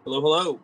Hello, hello.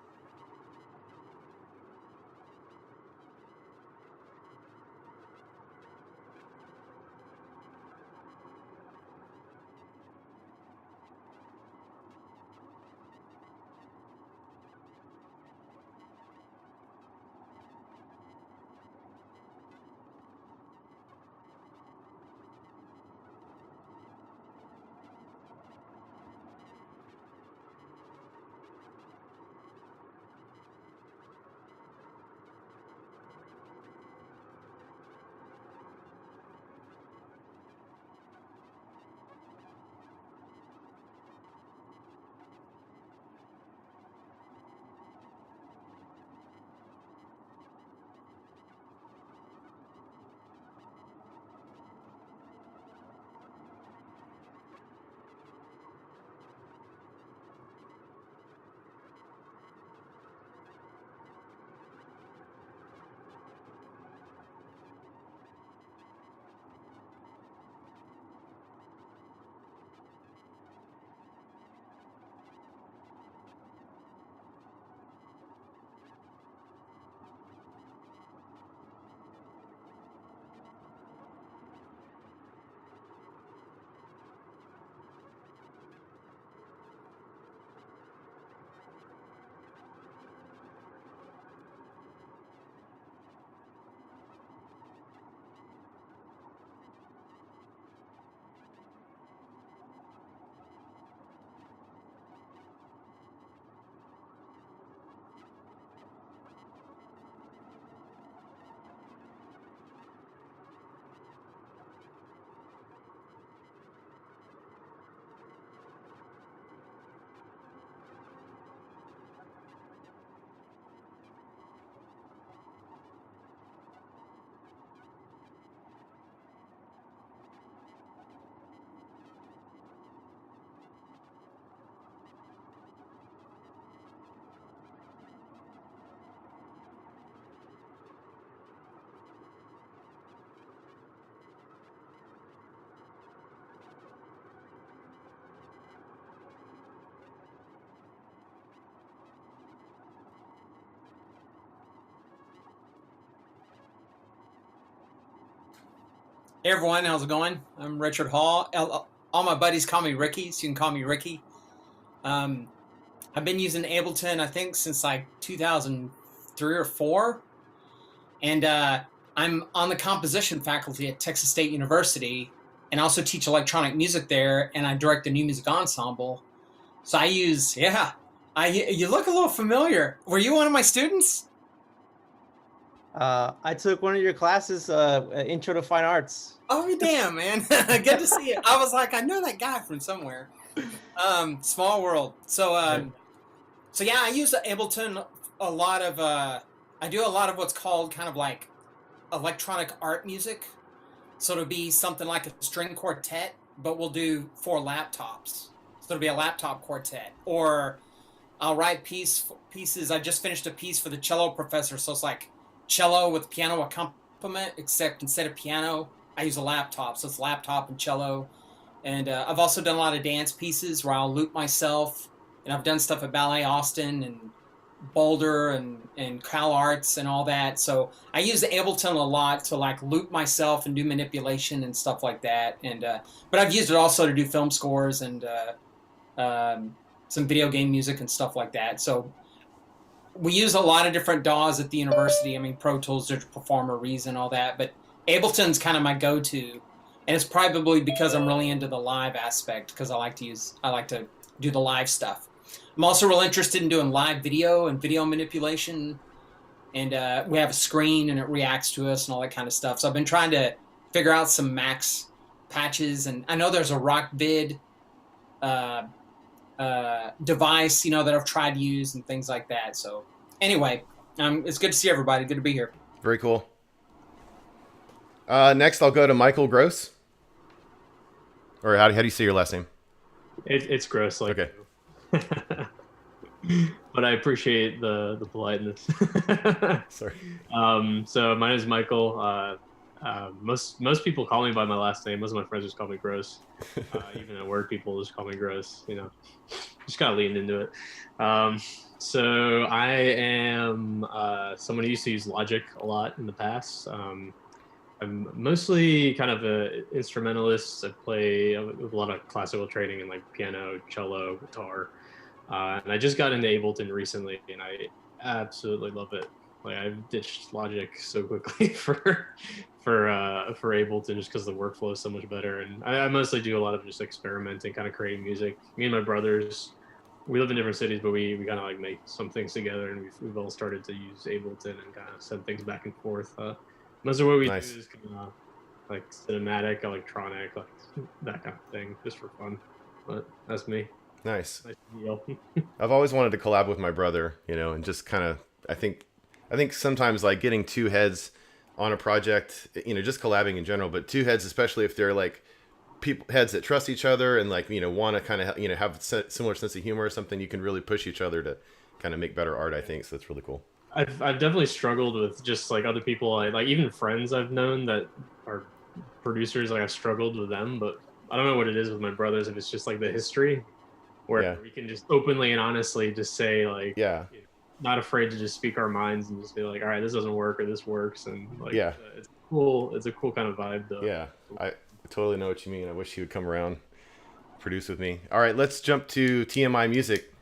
Hey everyone, how's it going? I'm Richard Hall. All my buddies call me Ricky, so you can call me Ricky. Um, I've been using Ableton, I think, since like 2003 or 4, and I'm on the composition faculty at Texas State University, and I also teach electronic music there, and I direct the new music ensemble. So I use, yeah, you look a little familiar. Were you one of my students? I took one of your classes, Intro to Fine Arts. Oh, damn, man. Good to see you. I was like, I know that guy from somewhere. Small world. So yeah, I use Ableton a lot of, I do a lot of what's called kind of like electronic art music. So it'll be something like a string quartet, but we'll do 4 laptops. So it'll be a laptop quartet. Or I'll write pieces. I just finished a piece for the cello professor, so it's like cello with piano accompaniment, except instead of piano, I use a laptop. So it's laptop and cello. And I've also done a lot of dance pieces where I'll loop myself. And I've done stuff at Ballet Austin and Boulder and Cal Arts and all that. So I use Ableton a lot to like loop myself and do manipulation and stuff like that. And but I've used it also to do film scores and some video game music and stuff like that. So we use a lot of different DAWs at the university. I mean, Pro Tools, Digital Performer, Reason, all that. But Ableton's kind of my go-to, and it's probably because I'm really into the live aspect because I like to do the live stuff. I'm also real interested in doing live video and video manipulation, and we have a screen and it reacts to us and all that kind of stuff. So I've been trying to figure out some Max patches, and I know there's a Rockvid uh, device, that I've tried to use and things like that. So anyway, it's good to see everybody. Good to be here. Very cool. Next, I'll go to Michael Gross. Or how do you say your last name? It's gross, like Okay. but I appreciate the politeness. Sorry. So my name is Michael. most people call me by my last name. Most of my friends just call me Gross. Even at work, people just call me Gross. Just kind of leaned into it. Um, so I am someone who used to use Logic a lot in the past. I'm mostly kind of an instrumentalist. I play with a lot of classical training in like piano, cello, guitar, and I just got into Ableton recently, and I absolutely love it. Like I've ditched Logic so quickly for Ableton just because the workflow is so much better. And I mostly do a lot of just experimenting, kind of creating music. Me and my brothers, we live in different cities, but we kind of like make some things together, and we've all started to use Ableton and kind of send things back and forth. Most of what we Nice. do is kind of like cinematic, electronic, like that kind of thing, just for fun. But that's me. Nice. Nice deal. I've always wanted to collab with my brother, and just kind of, I think sometimes like getting two heads on a project, just collabing in general, but two heads, especially if they're like heads that trust each other and like, want to kind of, have similar sense of humor or something, you can really push each other to kind of make better art, I think. So that's really cool. I've definitely struggled with just like other people, like even friends I've known that are producers. Like I've struggled with them, but I don't know what it is with my brothers, and it's just like the history where Yeah. we can just openly and honestly just say like, Yeah. not afraid to just speak our minds and just be like, all right, this doesn't work or this works, and like, Yeah. it's cool. It's a cool kind of vibe, though. Yeah. I totally know what you mean. I wish you would come around, produce with me. All right, let's jump to TMI music.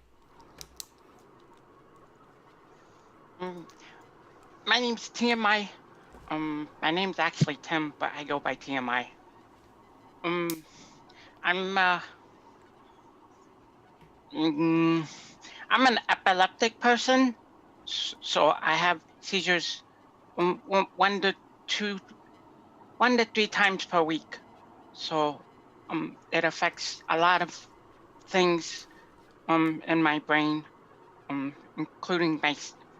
My name's TMI. My name's actually Tim, but I go by TMI. I'm I'm an epileptic person, so I have seizures one to two, 1 to 3 times per week. So it affects a lot of things in my brain, including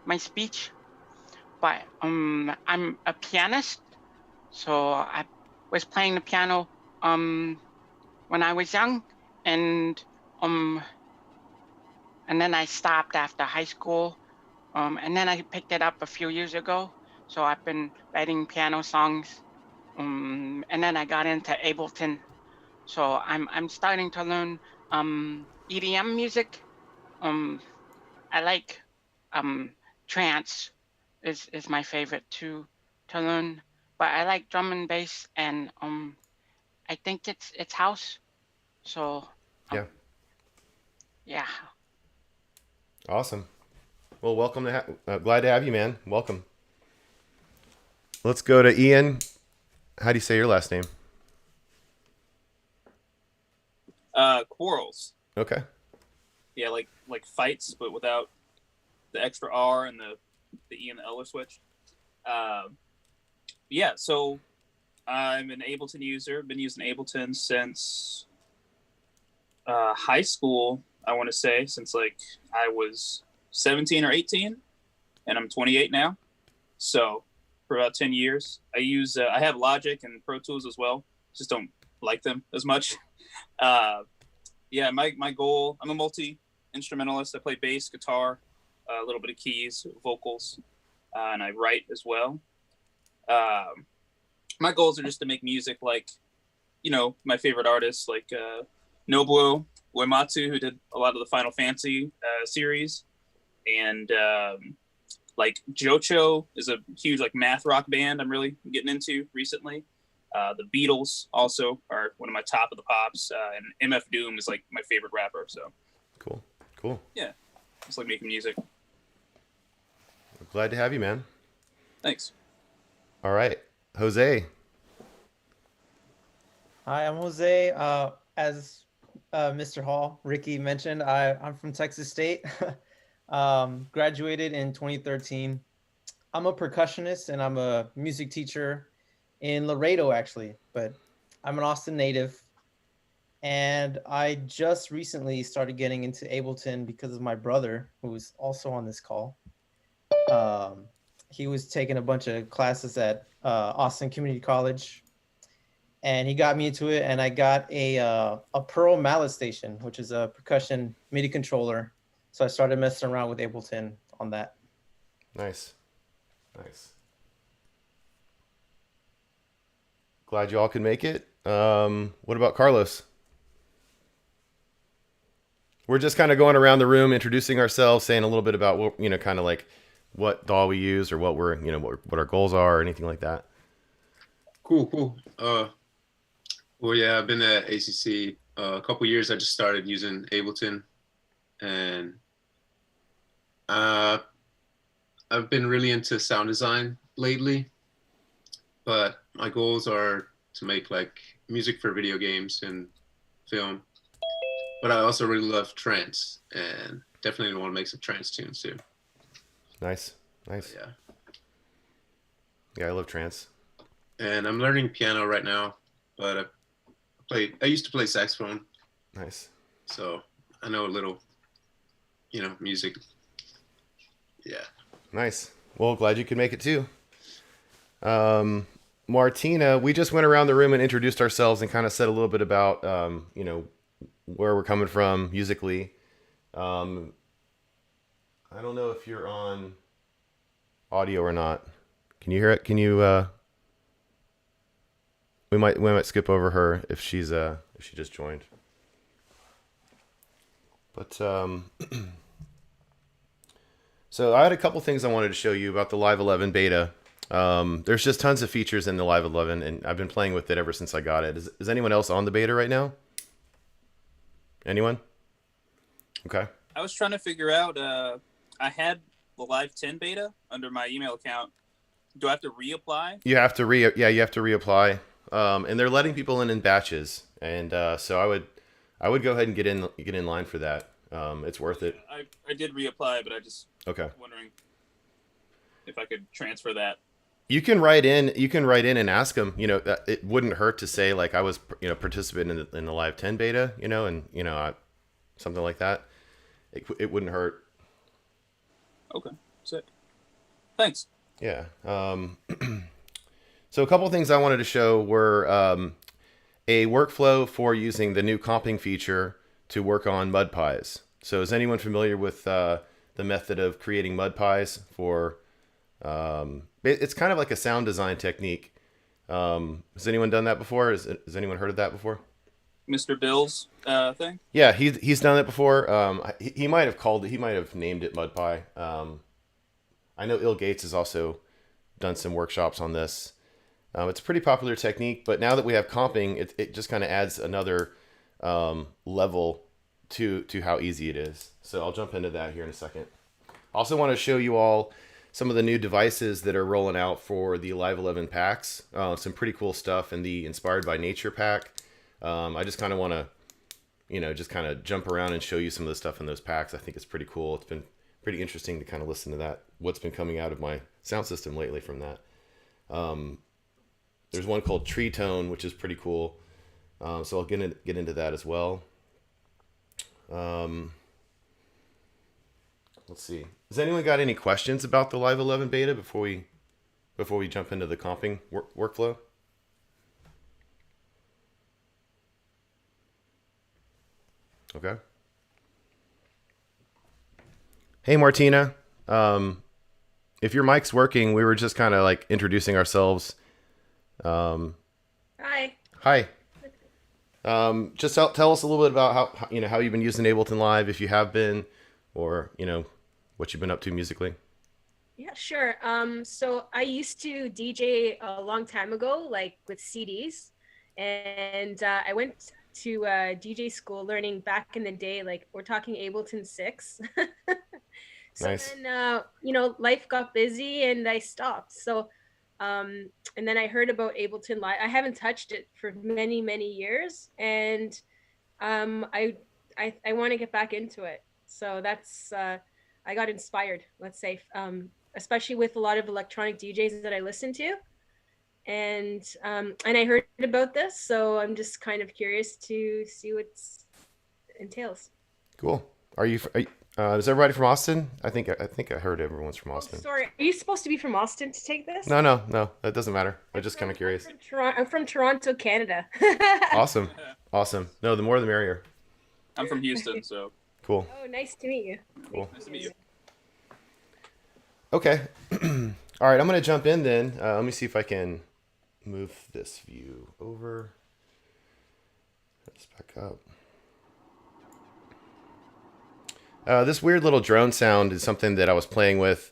my speech. But I'm a pianist, so I was playing the piano when I was young, and then I stopped after high school, and then I picked it up a few years ago. So I've been writing piano songs, and then I got into Ableton. So I'm starting to learn EDM music. I like trance is my favorite to learn, but I like drum and bass, and I think it's house. So Yeah. yeah. Awesome. Well, welcome to glad to have you, man. Welcome. Let's go to Ian. How do you say your last name? Quarrels. Okay. Yeah, like fights, but without the extra R and the E and the L are switched. Yeah, so I'm an Ableton user. Been using Ableton since high school, I want to say, since like I was 17 or 18, and I'm 28 now. So for about 10 years, I have Logic and Pro Tools as well. Just don't like them as much. Yeah, my goal, I'm a multi-instrumentalist. I play bass, guitar, a little bit of keys, vocals, and I write as well. My goals are just to make music like, my favorite artists like Nobuo Uematsu, who did a lot of the Final Fantasy series, and like Jocho is a huge like math rock band I'm really getting into recently. The Beatles also are one of my top of the pops, and MF Doom is like my favorite rapper. So Cool. Yeah, just like making music. Glad to have you, man. Thanks. All right, Jose. Hi, I'm Jose. As Mr. Hall, Ricky mentioned, I'm from Texas State. Graduated in 2013. I'm a percussionist and I'm a music teacher in Laredo, actually, but I'm an Austin native. And I just recently started getting into Ableton because of my brother, who's also on this call. He was taking a bunch of classes at Austin Community College, and he got me into it. And I got a Pearl Mallet Station, which is a percussion MIDI controller. So I started messing around with Ableton on that. Nice. Glad you all could make it. What about Carlos? We're just kind of going around the room, introducing ourselves, saying a little bit about what, kind of like what DAW we use or what we're, what our goals are or anything like that. Cool. Well, yeah, I've been at ACC a couple years. I just started using Ableton, and I've been really into sound design lately. But my goals are to make like music for video games and film. But I also really love trance, and definitely want to make some trance tunes too. Nice. Yeah. Yeah, I love trance. And I'm learning piano right now, but I used to play saxophone. Nice. So I know a little, music. Yeah. Nice. Well, glad you could make it too. Martina, we just went around the room and introduced ourselves and kind of said a little bit about, where we're coming from musically. I don't know if you're on audio or not. Can you hear it? Can you, we might skip over her if she just joined. But, so I had a couple things I wanted to show you about the Live 11 beta. There's just tons of features in the Live 11, and I've been playing with it ever since I got it. Is anyone else on the beta right now? Anyone? Okay. I was trying to figure out. I had the Live 10 beta under my email account. Do I have to reapply? You have to you have to reapply. And they're letting people in batches, and so I would go ahead and get in line for that. It's worth it. I did reapply, but I just wondering if I could transfer that. You can write in and ask them, that it wouldn't hurt to say like I was, participating in the Live 10 beta, and, something like that. It wouldn't hurt. Okay. Sick. Thanks. Yeah. So a couple of things I wanted to show were, a workflow for using the new comping feature to work on mud pies. So is anyone familiar with, the method of creating mud pies for, it's kind of like a sound design technique. Has anyone done that before? Has anyone heard of that before? Mr. Bill's thing? Yeah, he's done it before. He might have named it mud pie. I know Il Gates has also done some workshops on this. It's a pretty popular technique, but now that we have comping, it just kind of adds another level to how easy it is. So I'll jump into that here in a second. I also want to show you all some of the new devices that are rolling out for the Live 11 packs. Some pretty cool stuff in the Inspired by Nature pack. I just kind of want to, just kind of jump around and show you some of the stuff in those packs. I think it's pretty cool. It's been pretty interesting to kind of listen to that, what's been coming out of my sound system lately from that. There's one called Tree Tone, which is pretty cool. So I'll get into that as well. Let's see. Has anyone got any questions about the Live 11 beta before we jump into the comping workflow? Okay. Hey, Martina. If your mic's working, we were just kind of like introducing ourselves. Hi. Hi. Just tell us a little bit about how you've been using Ableton Live, if you have been, or what you've been up to musically. Yeah, sure. So I used to DJ a long time ago, like with CDs, and I went to DJ school learning back in the day, like we're talking Ableton 6. So Nice. then, life got busy and I stopped. So, and then I heard about Ableton Live. I haven't touched it for many, many years, and I want to get back into it. So that's I got inspired, let's say, especially with a lot of electronic DJs that I listen to, and I heard about this, so I'm just kind of curious to see what entails. Cool. Is everybody from Austin? I think I heard everyone's from Austin. Oh, sorry, are you supposed to be from Austin to take this? No, that doesn't matter. I'm just kind of curious. I'm from Toronto, Canada. Awesome. No, the more the merrier. I'm from Houston, so. Cool. Oh, nice to meet you. Cool. Nice to meet you. Okay. All right, I'm going to jump in then. Let me see if I can move this view over. Let's back up. This weird little drone sound is something that I was playing with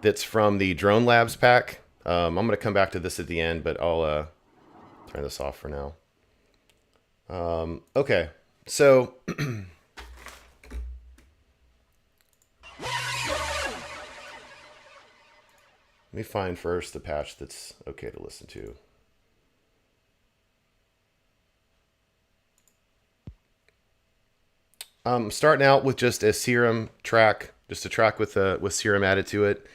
that's from the Drone Labs pack. I'm going to come back to this at the end, but I'll turn this off for now. Okay, so let me find first the patch that's okay to listen to. Starting out with just a Serum track, just a track with Serum added to it.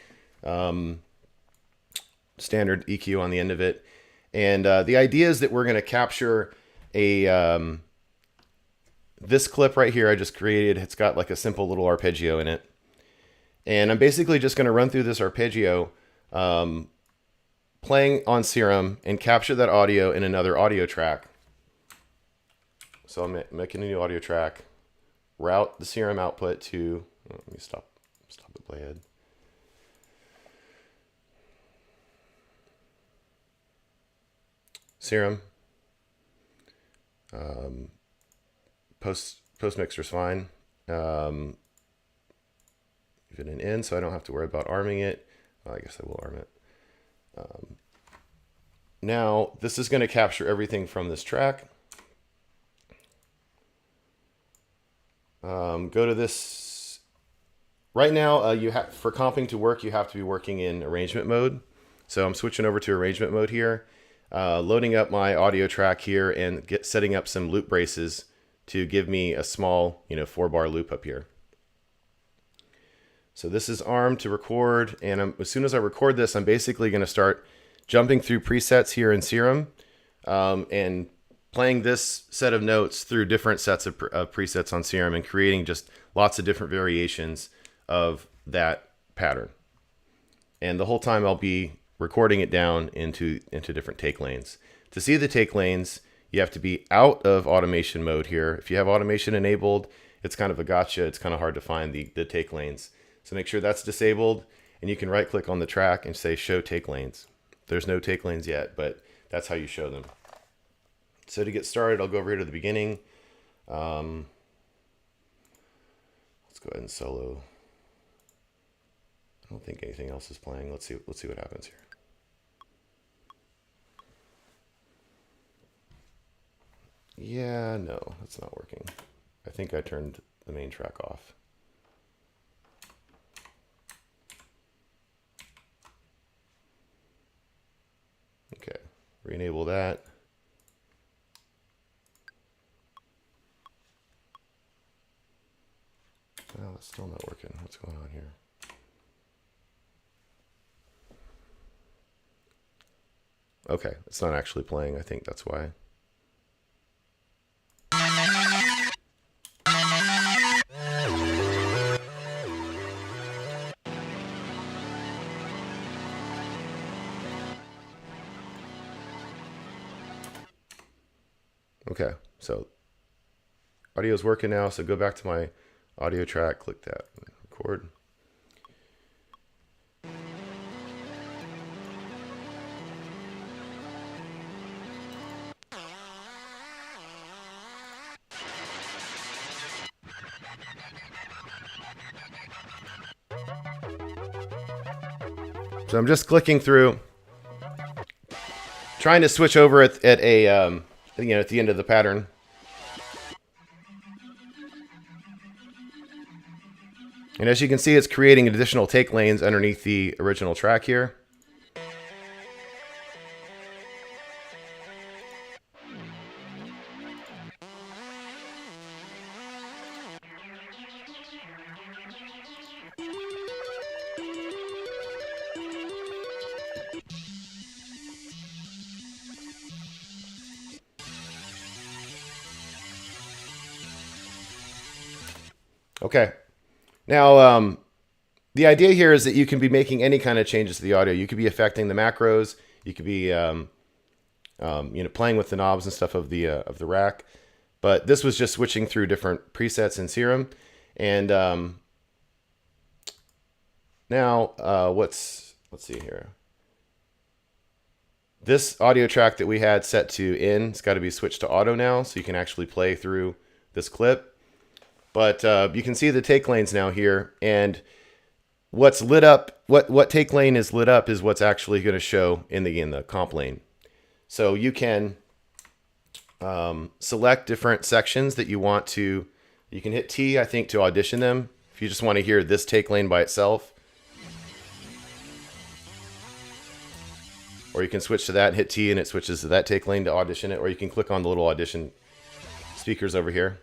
Standard EQ on the end of it. And the idea is that we're going to capture a this clip right here I just created. It's got like a simple little arpeggio in it. And I'm basically just going to run through this arpeggio playing on Serum and capture that audio in another audio track. So I'm making a new audio track. Route the Serum output to, let me stop the playhead. Serum. Post mixer's fine. Even an in, so I don't have to worry about arming it. Well, I guess I will arm it. Now this is going to capture everything from this track. Go to this. Right now, you have for comping to work, you have to be working in arrangement mode. So I'm switching over to arrangement mode here, loading up my audio track here, and setting up some loop braces to give me a small, 4-bar loop up here. So this is armed to record, and as soon as I record this, I'm basically going to start jumping through presets here in Serum, and playing this set of notes through different sets of presets on Serum and creating just lots of different variations of that pattern. And the whole time I'll be recording it down into different take lanes. To see the take lanes, you have to be out of automation mode here. If you have automation enabled, it's kind of a gotcha. It's kind of hard to find the take lanes. So make sure that's disabled, and you can right click on the track and say show take lanes. There's no take lanes yet, but that's how you show them. So to get started, I'll go over here to the beginning. Let's go ahead and solo. I don't think anything else is playing. Let's see what happens here. Yeah, no, that's not working. I think I turned the main track off. Okay, re-enable that. Oh, it's still not working. What's going on here? Okay, it's not actually playing. I think that's why. Okay, so audio is working now. So go back to my audio track, click that, record. So I'm just clicking through, trying to switch over at a at the end of the pattern. And as you can see, it's creating additional take lanes underneath the original track here. Okay. Now, the idea here is that you can be making any kind of changes to the audio. You could be affecting the macros. You could be, playing with the knobs and stuff of the rack. But this was just switching through different presets in Serum. And now, let's see here. this audio track that we had set to in, it's got to be switched to auto now, so you can actually play through this clip. But you can see the take lanes now here, and what's lit up, what take lane is lit up is what's actually going to show in the comp lane. So you can select different sections that you want to. You can hit T, I think, to audition them. If you just want to hear this take lane by itself. Or you can switch to that and hit T and it switches to that take lane to audition it. Or you can click on the little audition speakers over here.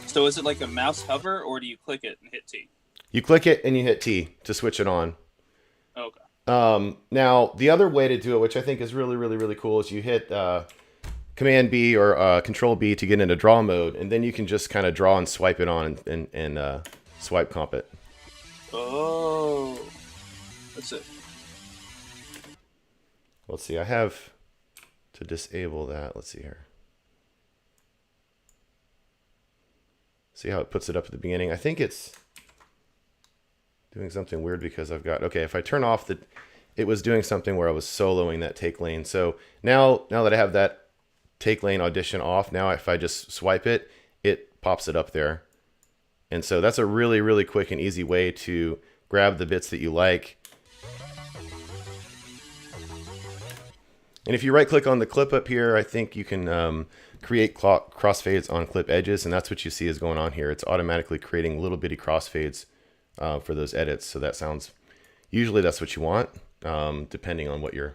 So is it like a mouse hover, or do you click it and hit T? You click it and you hit T to switch it on. Okay. Now, the other way to do it, which I think is really, really, really cool, is you hit Command B or Control B to get into draw mode. And then you can just kind of draw and swipe it on and swipe comp it. Oh. That's it. Let's see, I have to disable that. Let's see here. See how it puts it up at the beginning? I think it's doing something weird because I've got, okay, if I turn off the, it was doing something where I was soloing that take lane. So now that I have that take lane audition off, now if I just swipe it, it pops it up there. And so that's a really, really quick and easy way to grab the bits that you like. And if you right click on the clip up here, I think you can create crossfades on clip edges, and that's what you see is going on here. It's automatically creating little bitty crossfades for those edits. So that sounds, usually that's what you want, depending on what you're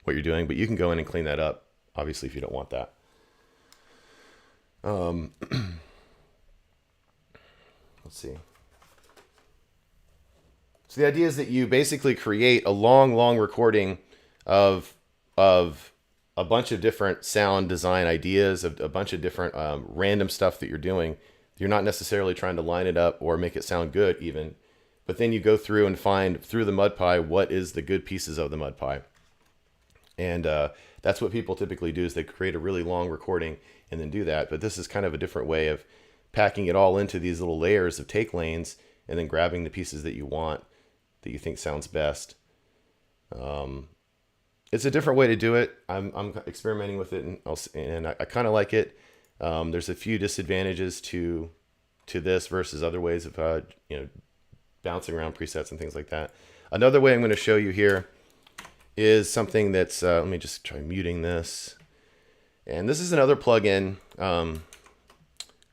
doing, but you can go in and clean that up, obviously, if you don't want that. Let's see. So the idea is that you basically create a long recording of a bunch of different sound design ideas, of a bunch of different random stuff that you're doing. You're not necessarily trying to line it up or make it sound good even, but then you go through and find through the mud pie what is the good pieces of the mud pie. And that's what people typically do, is they create a really long recording and then do that. But this is kind of a different way of packing it all into these little layers of take lanes and then grabbing the pieces that you want, that you think sounds best. It's a different way to do it. I'm experimenting with it, and I kind of like it. There's a few disadvantages to this versus other ways of bouncing around presets and things like that. Another way I'm going to show you here is something that's let me just try muting this. And this is another plugin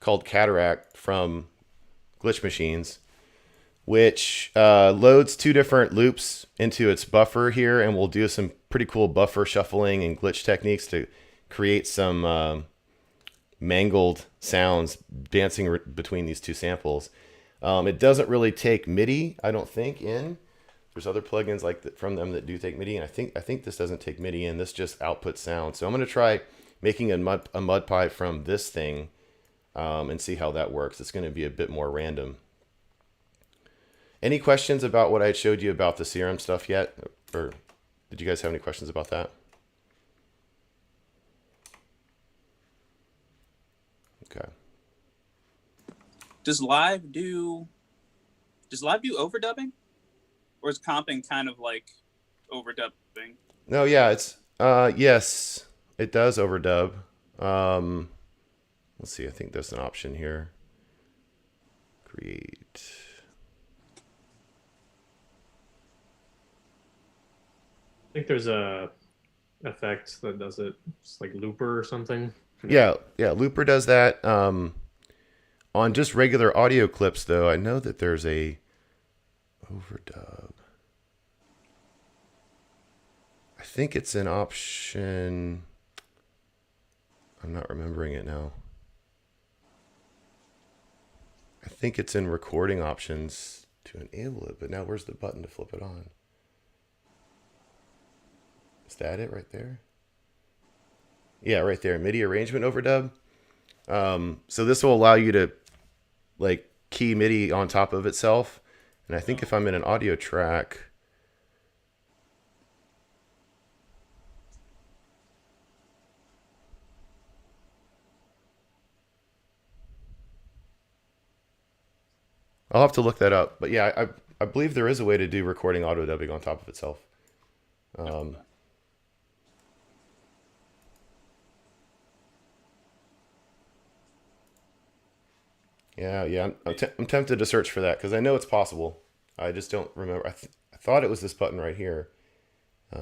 called Cataract from Glitch Machines, which loads two different loops into its buffer here, and will do some pretty cool buffer shuffling and glitch techniques to create some mangled sounds dancing between these two samples. It doesn't really take MIDI, I don't think, in. There's other plugins like from them that do take MIDI, and I think this doesn't take MIDI in. This just outputs sound. So I'm going to try making a mud pie from this thing and see how that works. It's going to be a bit more random. Any questions about what I showed you about the serum stuff yet? Or did you guys have any questions about that? Okay. Does live do overdubbing? Or is comping kind of like overdubbing? No, yeah, it's yes, it does overdub. Let's see, I think there's an option here. Create. I think there's a effect that does it. It's like Looper or something. Yeah, Looper does that. On just regular audio clips, though, I know that there's a overdub. I think it's an option. I'm not remembering it now. I think it's in recording options to enable it, but now where's the button to flip it on? Is that it right there? Yeah, right there. MIDI arrangement overdub. So this will allow you to like key MIDI on top of itself. And I think if I'm in an audio track, I'll have to look that up. But yeah, I believe there is a way to do recording auto dubbing on top of itself. Um, yeah, I'm tempted to search for that because I know it's possible. I just don't remember. I thought it was this button right here. I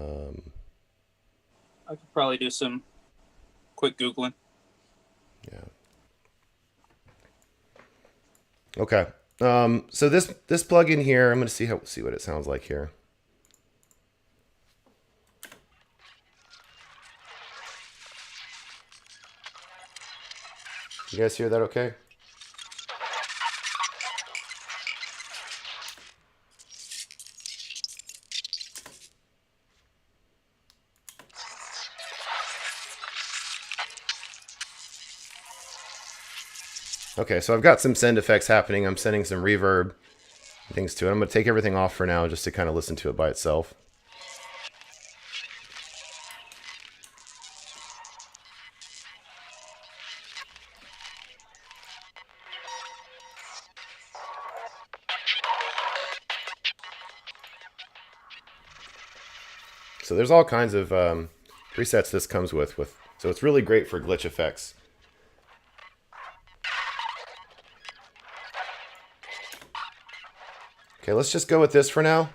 could probably do some quick Googling. Yeah. Okay. So this plugin here, I'm going to see what it sounds like here. You guys hear that okay? Okay, so I've got some send effects happening. I'm sending some reverb things to it. I'm going to take everything off for now just to kind of listen to it by itself. So there's all kinds of presets this comes with. So it's really great for glitch effects. Okay, let's just go with this for now.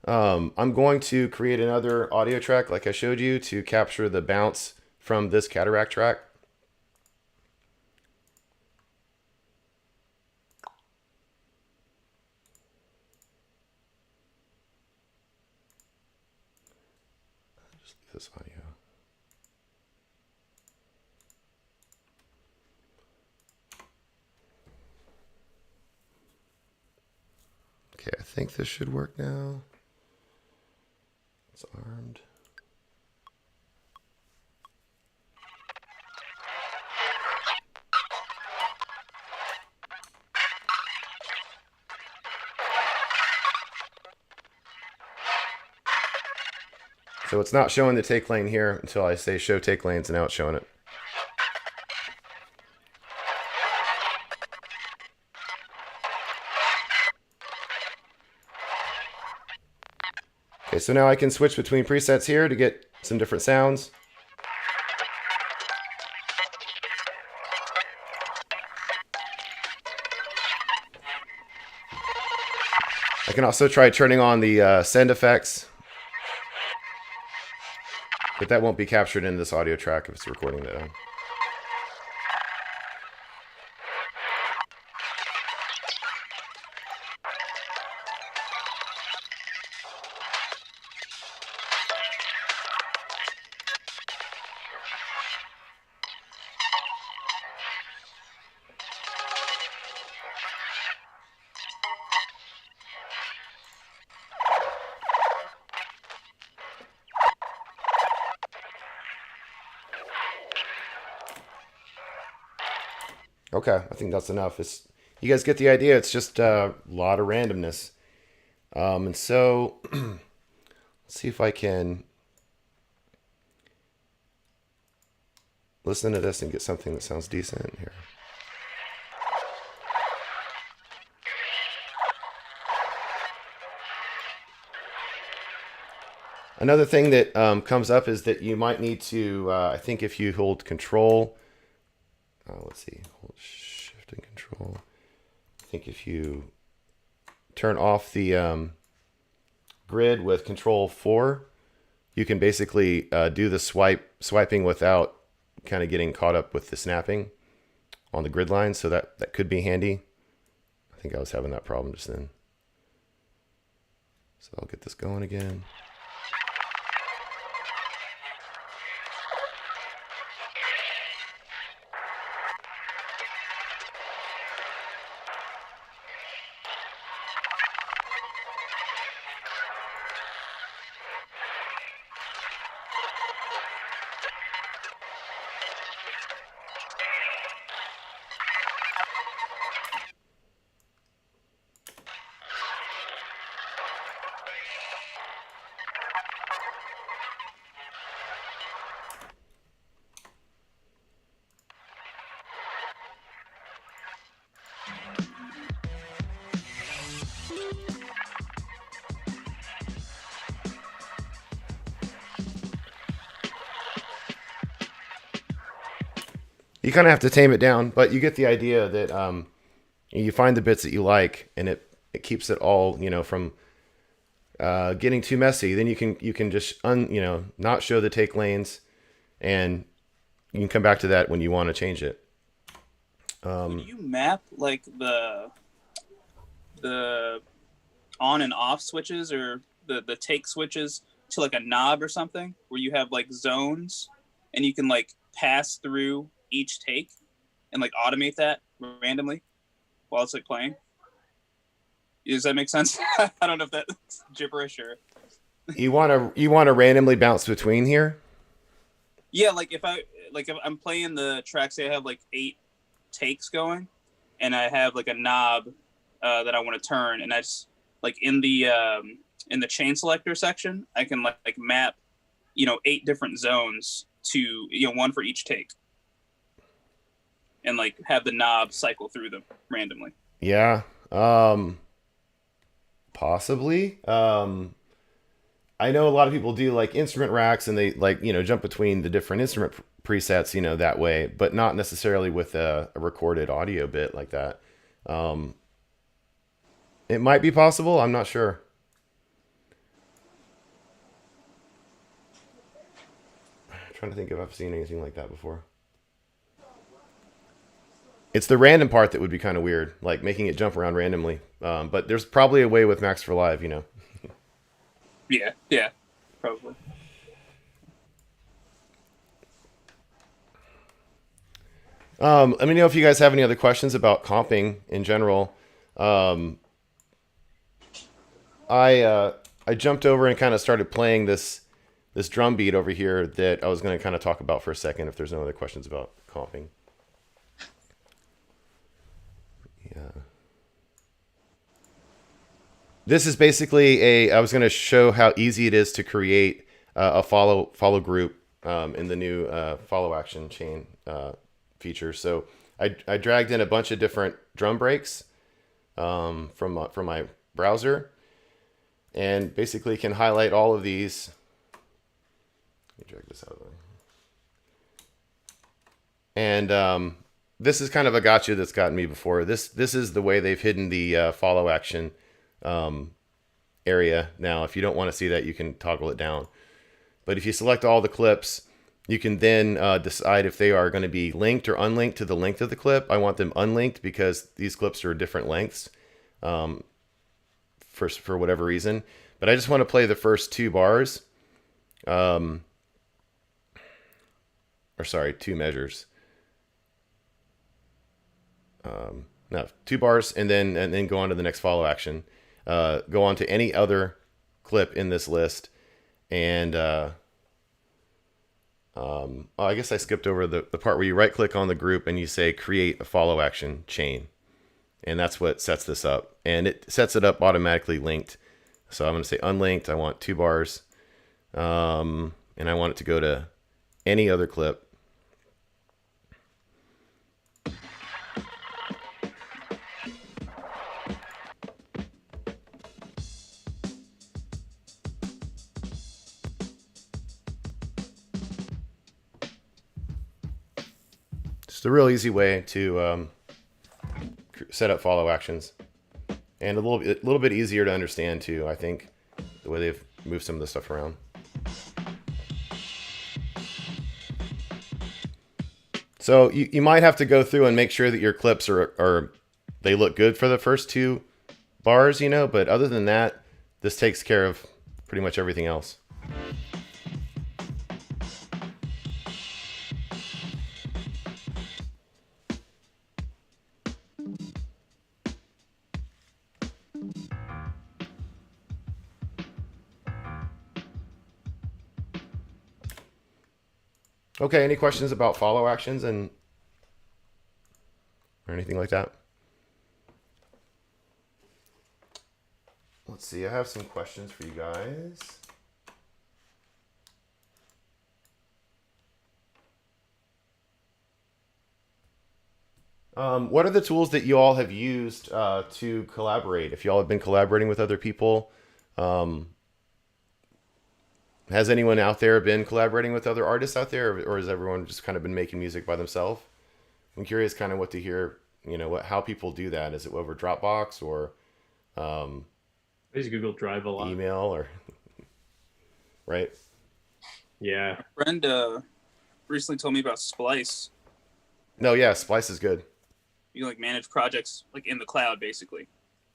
I'm going to create another audio track like I showed you to capture the bounce from this cataract track. Just leave this audio. Okay, I think this should work now. It's armed. So it's not showing the take lane here until I say show take lanes, and now it's showing it. Okay, so now I can switch between presets here to get some different sounds. I can also try turning on the send effects, but that won't be captured in this audio track if it's recording that. Okay, I think that's enough. You guys get the idea. It's just a lot of randomness. And so, let's see if I can listen to this and get something that sounds decent here. Another thing that comes up is that you might need to, I think if you hold control, let's see, hold shift and control. I think if you turn off the grid with control 4, you can basically do the swiping without kind of getting caught up with the snapping on the grid line. So that could be handy. I think I was having that problem just then. So I'll get this going again. you kind of have to tame it down, but you get the idea that you find the bits that you like, and it keeps it all, from getting too messy. Then you can just not show the take lanes, and you can come back to that when you want to change it. Would you map like the on and off switches or the take switches to like a knob or something where you have like zones and you can like pass through each take and like automate that randomly while it's like playing? Does that make sense? I don't know if that's gibberish or. You want to randomly bounce between here? Yeah, if I'm playing the track, say I have like 8 takes going, and I have like a knob that I want to turn, and I just like in the chain selector section, I can like map 8 different zones to one for each take, and like have the knob cycle through them randomly. Yeah, possibly. I know a lot of people do like instrument racks, and they like jump between the different instrument presets that way, but not necessarily with a recorded audio bit like that. It might be possible. I'm not sure. I'm trying to think if I've seen anything like that before. It's the random part that would be kind of weird, like making it jump around randomly. But there's probably a way with Max for Live, Yeah, probably. Let me know if you guys have any other questions about comping in general. I jumped over and kind of started playing this drum beat over here that I was going to kind of talk about for a second if there's no other questions about comping. Yeah. This is basically I was going to show how easy it is to create a follow group in the new follow action chain feature. So I dragged in a bunch of different drum breaks from my browser, and basically can highlight all of these. Let me drag this out of there. And this is kind of a gotcha that's gotten me before. This is the way they've hidden the follow action area. Now, if you don't want to see that, you can toggle it down. But if you select all the clips, you can then decide if they are going to be linked or unlinked to the length of the clip. I want them unlinked because these clips are different lengths for whatever reason. But I just want to play the first 2 bars. Or sorry, 2 measures. No, 2 bars, and then go on to the next follow action. Go on to any other clip in this list, and I guess I skipped over the part where you right click on the group and you say create a follow action chain, and that's what sets this up, and it sets it up automatically linked. So I'm going to say unlinked. I want 2 bars, and I want it to go to any other clip. Just a real easy way to set up follow actions, and a little bit easier to understand too. I think the way they've moved some of the stuff around. So you might have to go through and make sure that your clips are they look good for the first 2 bars, But other than that, this takes care of pretty much everything else. Okay, any questions about follow actions or anything like that? Let's see, I have some questions for you guys. What are the tools that you all have used to collaborate? If you all have been collaborating with other people, has anyone out there been collaborating with other artists out there, or has everyone just kind of been making music by themselves? I'm curious kind of what to hear, how people do that. Is it over Dropbox or I use Google Drive a lot. email or right? Yeah. A friend recently told me about Splice. No, yeah, Splice is good. You can like manage projects like in the cloud basically.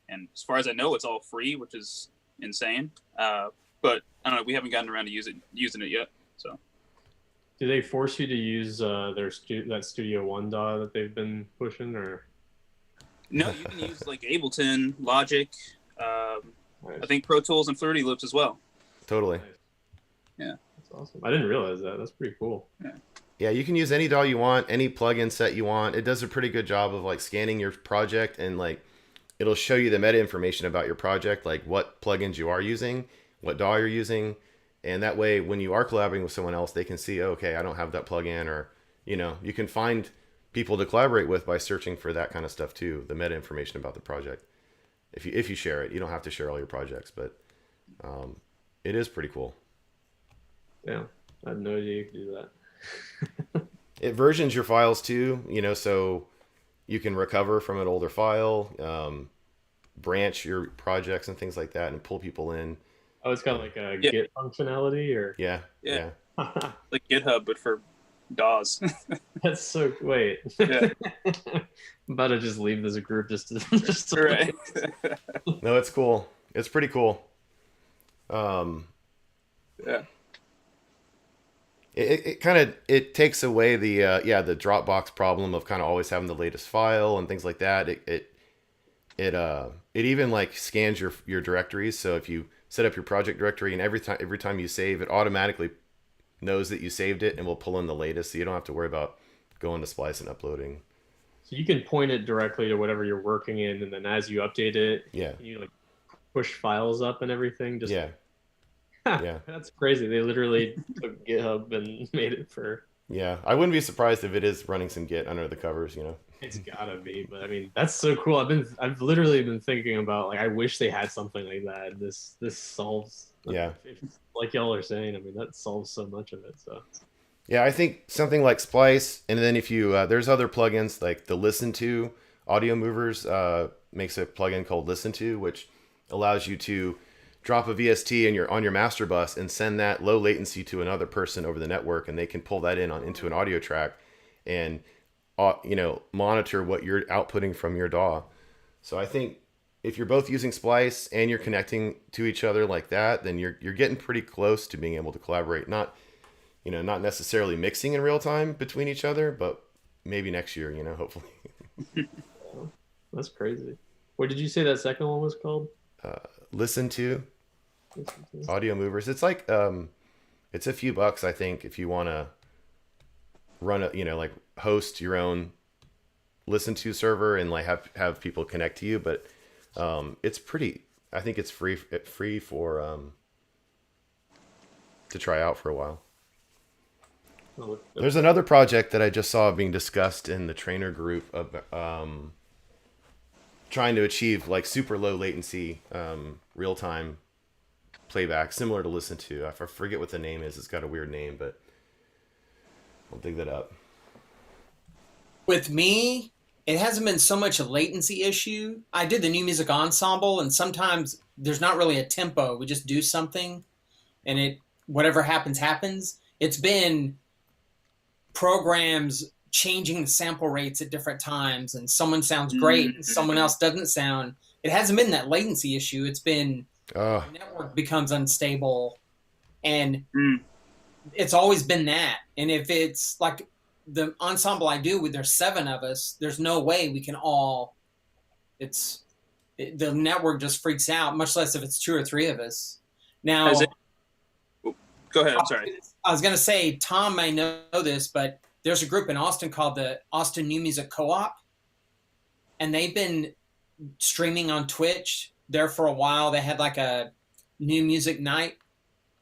And as far as I know, it's all free, which is insane. But I don't know, we haven't gotten around to using it yet. So Do they force you to use that Studio One DAW that they've been pushing, or? no, you can use like Ableton, Logic, Nice. I think Pro Tools and Fruity Loops as well. Totally. Nice. Yeah. That's awesome. I didn't realize that. That's pretty cool. Yeah, you can use any DAW you want, any plugin set you want. It does a pretty good job of like scanning your project, and like it'll show you the meta information about your project, like what plugins you are using, what DAW you're using. And that way, when you are collaborating with someone else, they can see, okay, I don't have that plugin, or, you can find people to collaborate with by searching for that kind of stuff too, the meta information about the project. If you share it, you don't have to share all your projects, but it is pretty cool. Yeah, I had no idea you could do that. It versions your files too, so you can recover from an older file, branch your projects and things like that, and pull people in. Oh, it's got like a Git functionality, or Yeah. Like GitHub, but for DAWs. That's so. Wait, Yeah. I'm about to just leave this group just to Right. No, it's cool. It's pretty cool. Yeah. It kind of takes away the Dropbox problem of kind of always having the latest file and things like that. It even like scans your directories. So if you set up your project directory, and every time you save, it automatically knows that you saved it and will pull in the latest, so you don't have to worry about going to Splice and uploading. So you can point it directly to whatever you're working in, and then as you update it, you like push files up and everything. Just Yeah. That's crazy. They literally took GitHub and made it for. Yeah, I wouldn't be surprised if it is running some Git under the covers. It's gotta be, but I mean, that's so cool. I've literally been thinking about, like, I wish they had something like that. This solves. Yeah. Like y'all are saying, I mean, that solves so much of it. So. Yeah, I think something like Splice, and then if you there's other plugins like the Listen To Audio Movers makes a plugin called Listen To, which allows you to drop a VST on your master bus and send that low latency to another person over the network, and they can pull that into an audio track and monitor what you're outputting from your DAW. So I think if you're both using Splice and you're connecting to each other like that, then you're getting pretty close to being able to collaborate. Not necessarily mixing in real time between each other, but maybe next year, hopefully. That's crazy. What did you say that second one was called? Listen To Audio Movers. It's like it's a few bucks, I think, if you want to run like host your own Listen To server and like have people connect to you, but it's pretty. I think it's free for to try out for a while. There's another project that I just saw being discussed in the trainer group of trying to achieve like super low latency real time playback, similar to Listen To. I forget what the name is. It's got a weird name, but I'll dig that up. With me, it hasn't been so much a latency issue. I did the new music ensemble, and sometimes there's not really a tempo. We just do something, and whatever happens. It's been programs changing the sample rates at different times, and someone sounds great and someone else doesn't sound. It hasn't been that latency issue. It's been the network becomes unstable, and it's always been that. And if it's like the ensemble I do, there's 7 of us, there's no way we can all, the network just freaks out, much less if it's 2 or 3 of us. Now, go ahead, I'm sorry. I was going to say, Tom may know this, but there's a group in Austin called the Austin New Music Co-op, and they've been streaming on Twitch there for a while. They had like a new music night,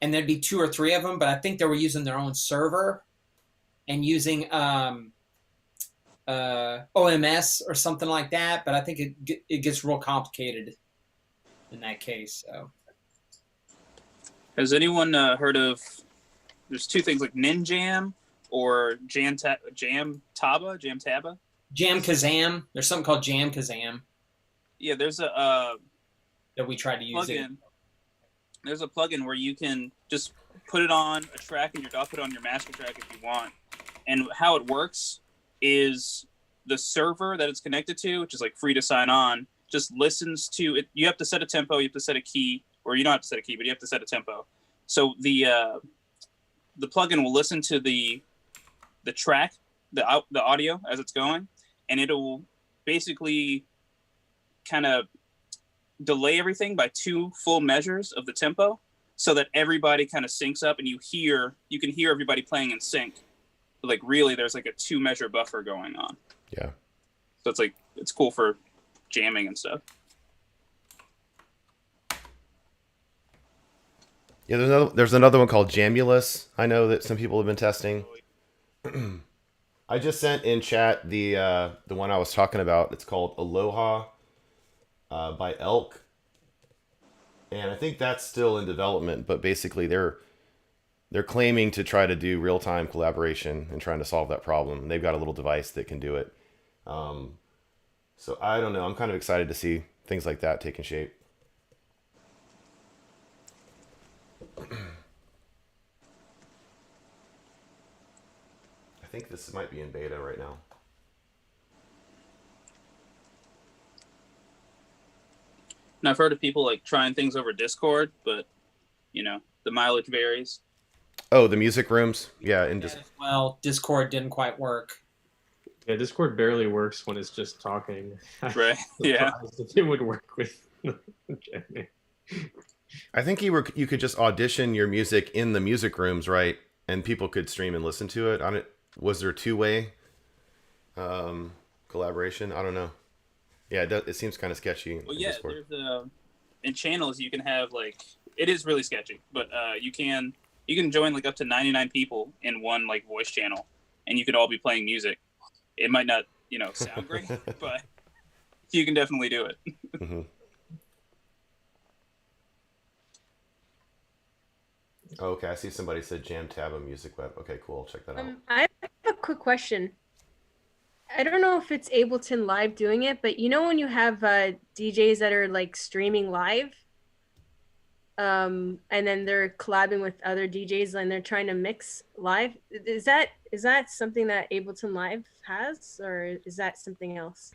and there'd be 2 or 3 of them, but I think they were using their own server and using OMS or something like that. But I think it gets real complicated in that case. So, has anyone heard of? There's 2 things like Ninjam or Jam Taba. Jam Kazam. There's something called Jam Kazam Yeah, there's a that we tried to use it. plugin. There's a plugin where you can just put it on a track and I'll put it on your master track if you want. And how it works is the server that it's connected to, which is like free to sign on, just listens to it. You have to set a tempo, you have to set a key, or you don't have to set a key, but you have to set a tempo. So the plugin will listen to the track, the audio as it's going, and it'll basically kind of delay everything by 2 full measures of the tempo, so that everybody kind of syncs up and you can hear everybody playing in sync. But like really, there's like a 2 measure buffer going on. Yeah. So it's like it's cool for jamming and stuff. Yeah, there's another one called Jamulus. I know that some people have been testing. I just sent in chat the one I was talking about. It's called Aloha by Elk, and I think that's still in development. But basically, they're claiming to try to do real time collaboration and trying to solve that problem. They've got a little device that can do it. So I don't know. I'm kind of excited to see things like that taking shape. I think this might be in beta right now. And I've heard of people like trying things over Discord, but the mileage varies. Oh, the music rooms? Yeah, Well, Discord didn't quite work. Yeah, Discord barely works when it's just talking. Right. Yeah. If it would work with jamming. I think you could just audition your music in the music rooms, right? And people could stream and listen to it. Was there 2-way collaboration? I don't know. Yeah, it seems kind of sketchy. Well, yeah, there's in channels you can have like it is really sketchy, but you can join like up to 99 people in one like voice channel, and you could all be playing music. It might not sound great, but you can definitely do it. Mm-hmm. Okay, I see somebody said Jam Tab on Music Web. Okay, cool. Check that out. I have a quick question. I don't know if it's Ableton Live doing it, but when you have DJs that are like streaming live, and then they're collabing with other DJs and they're trying to mix live, is that something that Ableton Live has, or is that something else?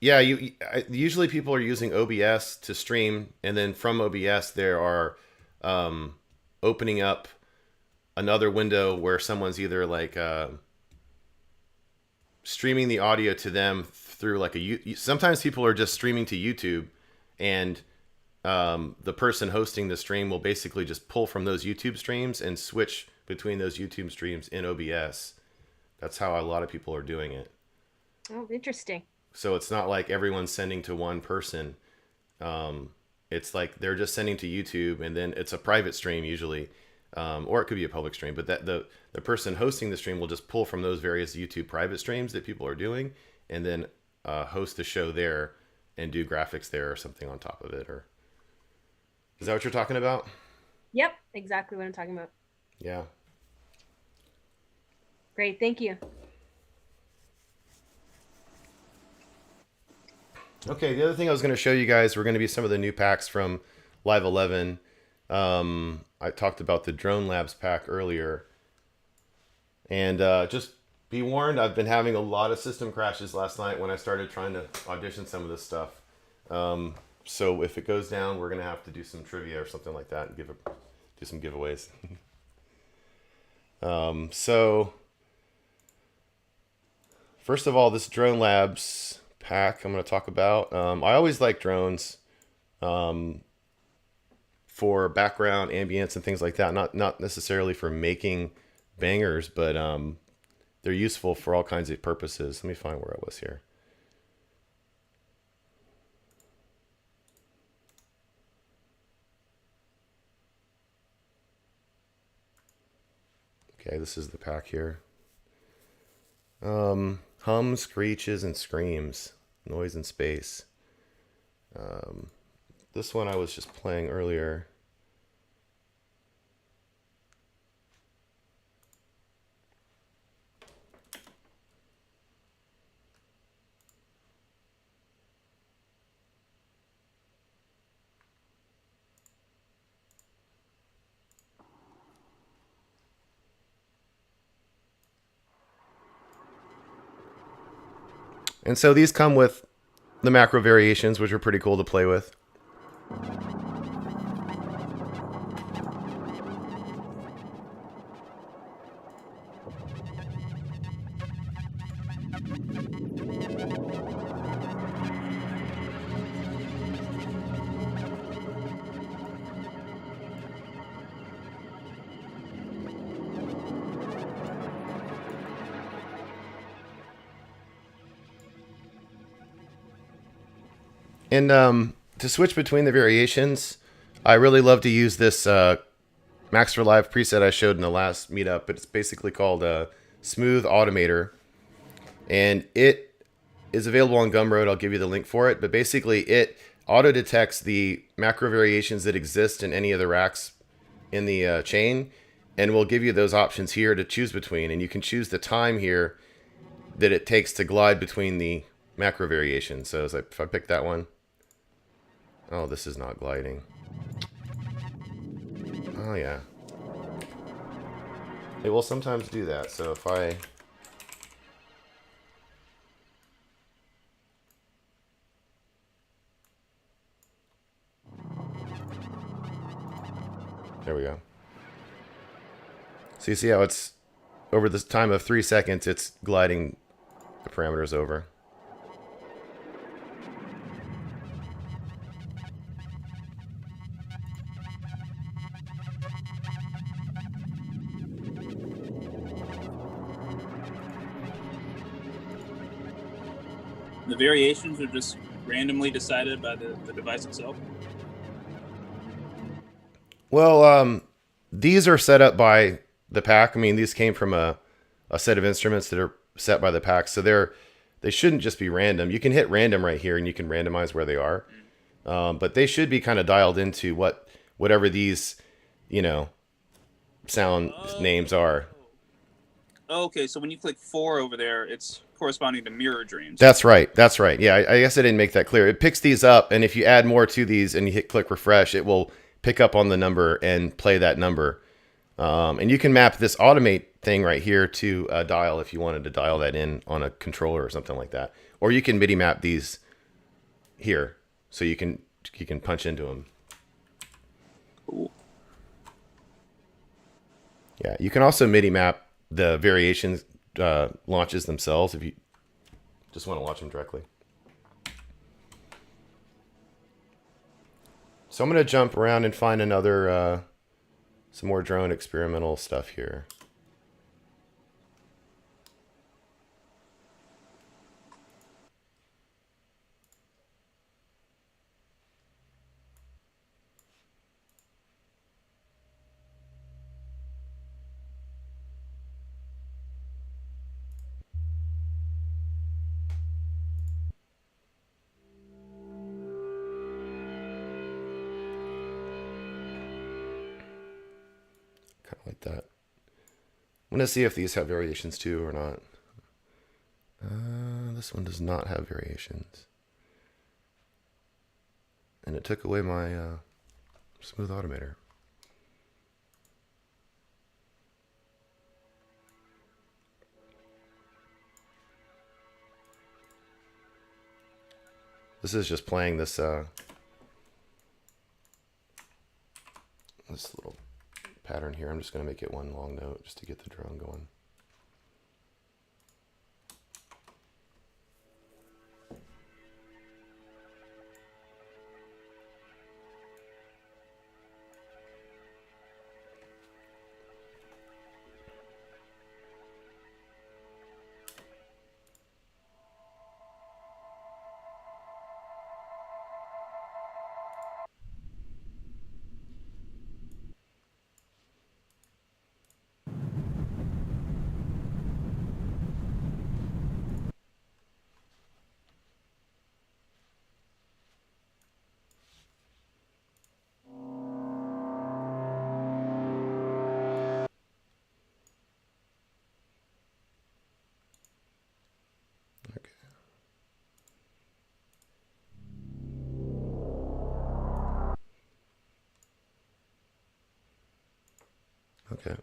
Yeah, usually people are using OBS to stream, and then from OBS there are opening up another window where someone's either like streaming the audio to them through like sometimes people are just streaming to YouTube, and the person hosting the stream will basically just pull from those YouTube streams and switch between those YouTube streams in OBS. That's how a lot of people are doing it. Oh, interesting. So it's not like everyone's sending to one person. It's like they're just sending to YouTube, and then it's a private stream usually, or it could be a public stream. But that the person hosting the stream will just pull from those various YouTube private streams that people are doing, and then host the show there and do graphics there or something on top of it. Or is that what you're talking about? Yep, exactly what I'm talking about. Yeah. Great, thank you. Okay, the other thing I was going to show you guys were going to be some of the new packs from Live 11. I talked about the Drone Labs pack earlier. And just be warned, I've been having a lot of system crashes last night when I started trying to audition some of this stuff. So if it goes down, we're going to have to do some trivia or something like that and do some giveaways. So first of all, this Drone Labs pack I'm going to talk about. I always like drones for background ambience and things like that. Not necessarily for making bangers, but they're useful for all kinds of purposes. Let me find where I was here. Okay, this is the pack here. Hum, screeches, and screams. Noise in space. This one I was just playing earlier. And so these come with the macro variations, which are pretty cool to play with. And to switch between the variations, I really love to use this Max for Live preset I showed in the last meetup. It's basically called Smooth Automator. And it is available on Gumroad. I'll give you the link for it. But basically, it auto detects the macro variations that exist in any of the racks in the chain, and will give you those options here to choose between. And you can choose the time here that it takes to glide between the macro variations. So if I pick that one, oh, this is not gliding. Oh yeah, it will sometimes do that. So if I there we go. So you see how it's over this time of 3 seconds, it's gliding the parameters over. The variations are just randomly decided by the device itself. Well, these are set up by the pack. I mean, these came from a set of instruments that are set by the pack, so they shouldn't just be random. You can hit random right here, and you can randomize where they are, but they should be kind of dialed into whatever these, sound names are. Okay, so when you click 4 over there, it's corresponding to Mirror Dreams. That's right. That's right. Yeah, I guess I didn't make that clear. It picks these up, and if you add more to these and you hit click refresh, it will pick up on the number and play that number. And you can map this automate thing right here to a dial if you wanted to dial that in on a controller or something like that. Or you can MIDI map these here, so you can punch into them. Cool. Yeah, you can also MIDI map the variations launches themselves if you just want to watch them directly. So I'm going to jump around and find another, some more drone experimental stuff here. Kind of like that. I'm going to see if these have variations too or not. This one does not have variations. And it took away my smooth automator. This is just playing this this little pattern here. I'm just going to make it one long note just to get the drone going. Okay.